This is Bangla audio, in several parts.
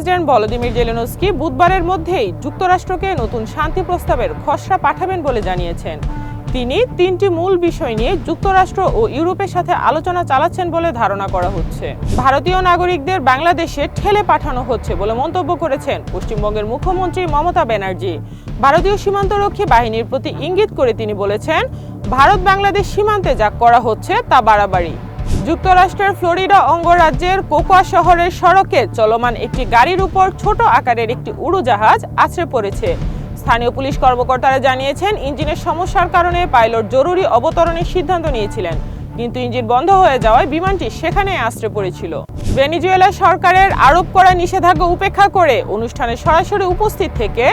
প্রেসিডেন্ট ভলোদিমির জেলেনস্কি বুধবারের মধ্যেই যুক্তরাষ্ট্রকে নতুন শান্তি প্রস্তাবের খসড়া পাঠাবেন বলে জানিয়েছেন। তিনি তিনটি মূল বিষয় নিয়ে যুক্তরাষ্ট্র ও ইউরোপের সাথে আলোচনা চালাচ্ছেন বলে ধারণা করা হচ্ছে। ভারতীয় নাগরিকদের বাংলাদেশে ঠেলে পাঠানো হচ্ছে বলে মন্তব্য করেছেন পশ্চিমবঙ্গের মুখ্যমন্ত্রী মমতা ব্যানার্জি। ভারতীয় সীমান্তরক্ষী বাহিনীর প্রতি ইঙ্গিত করে তিনি বলেছেন, ভারত বাংলাদেশ সীমান্তে যা করা হচ্ছে তা বাড়াবাড়ি। যুক্তরাষ্ট্রের ফ্লোরিডা অঙ্গরাজ্যের কোকোয়া শহরের সড়কে চলমান একটি গাড়ির উপর ছোট আকারের একটি উড়োজাহাজ আছড়ে পড়েছে। স্থানীয় পুলিশ কর্মকর্তারা জানিয়েছেন, ইঞ্জিনের সমস্যার কারণে পাইলট জরুরি অবতরণের সিদ্ধান্ত নিয়েছিলেন, কিন্তু ইঞ্জিন বন্ধ হয়ে যাওয়ায় বিমানটি সেখানেই আছড়ে পড়েছিল। ভেনেজুয়েলা সরকারের আরোপ করা নিষেধাজ্ঞা উপেক্ষা করে অনুষ্ঠানে সরাসরি উপস্থিত থেকে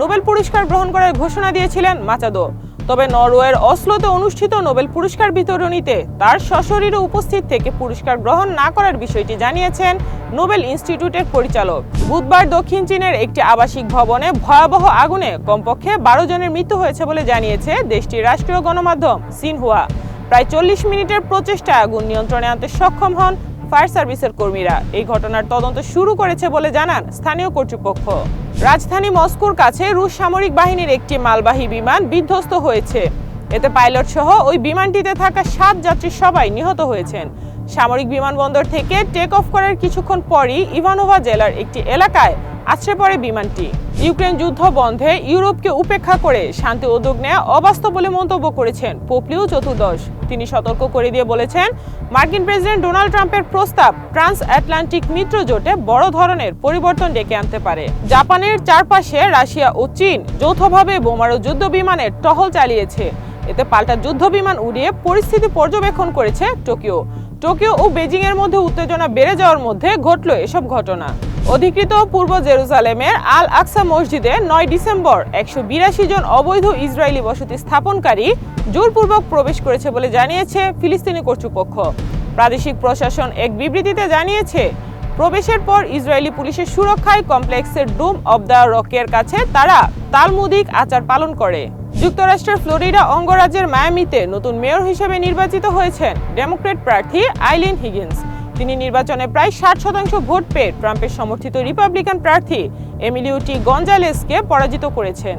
নোবেল পুরস্কার গ্রহণ করার ঘোষণা দিয়েছিলেন মাচাদো। তবে নরওয়ের অসলোতে অনুষ্ঠিত নোবেল পুরস্কার বিতরণীতে তার সশরীরে উপস্থিত থেকে পুরস্কার গ্রহণ না করার বিষয়টি জানিয়েছেন নোবেল ইনস্টিটিউটের পরিচালক। বুধবার দক্ষিণ চীনের একটি আবাসিক ভবনে ভয়াবহ আগুনে কমপক্ষে 12 জনের মৃত্যু হয়েছে বলে জানিয়েছে দেশটির রাষ্ট্রীয় গণমাধ্যম সিনহুয়া। প্রায় 40 মিনিটের প্রচেষ্টায় আগুন নিয়ন্ত্রণে আনতে সক্ষম হন ফায়ার সার্ভিসের কর্মীরা। এই ঘটনার তদন্ত শুরু করেছে বলে জানান স্থানীয় কর্তৃপক্ষ। রাজধানী মস্কোর কাছে রুশ সামরিক বাহিনীর একটি মালবাহী বিমান বিধ্বস্ত হয়েছে। এতে পাইলট সহ ওই বিমানটিতে থাকা 7 যাত্রী সবাই নিহত হয়েছেন। সামরিক বিমানবন্দর থেকে টেক অফ করার কিছুক্ষণ পরই ইভানোভা জেলার একটি এলাকায় আছড়ে পড়ে বিমানটি। ইউক্রেন যুদ্ধ বন্ধে ইউরোপকে উপেক্ষা করে শান্তি উদ্যোগ নেওয়া অবাস্তব বলে মন্তব্য করেছেন পোপ লিও চতুর্দশ। তিনি সতর্ক করে দিয়ে বলেছেন, মার্কিন প্রেসিডেন্ট ডোনাল্ড ট্রাম্পের প্রস্তাব ট্রান্স আটলান্টিক মিত্র জোটে বড় ধরনের পরিবর্তন ডেকে আনতে পারে। জাপানের চারপাশে রাশিয়া ও চীন যৌথভাবে বোমারু যুদ্ধ বিমানের টহল চালিয়েছে। এতে পাল্টা যুদ্ধ বিমান উড়িয়ে পরিস্থিতি পর্যবেক্ষণ করেছে টোকিও ও বেজিং এর মধ্যে উত্তেজনা বেড়ে যাওয়ার মধ্যে ঘটল এসব ঘটনা। অধিকৃত পূর্ব জেরুজালেমের আল আকসা মসজিদে 9 ডিসেম্বর 182 জন অবৈধ ইসরায়েলি বসতি স্থাপনকারী জোরপূর্বক প্রবেশ করেছে বলে জানিয়েছে ফিলিস্তিনি কর্তৃপক্ষ। প্রাদেশিক প্রশাসন এক বিবৃতিতে জানিয়েছে, প্রবেশের পর ইসরায়েলি পুলিশের সুরক্ষায় কমপ্লেক্সের ডোম অব দ্য রকের কাছে তারা তালমুদিক আচার পালন করে। যুক্তরাষ্ট্রের ফ্লোরিডা অঙ্গরাজ্যের মায়ামিতে নতুন মেয়র হিসেবে নির্বাচিত হয়েছেন ডেমোক্র্যাট প্রার্থী আইলিন হিগিন্স। তিনি নির্বাচনে প্রায় 60% ভোট পেয়ে ট্রাম্পের সমর্থিত রিপাবলিকান প্রার্থী এমিলিও টি গঞ্জালেসকে পরাজিত করেছেন।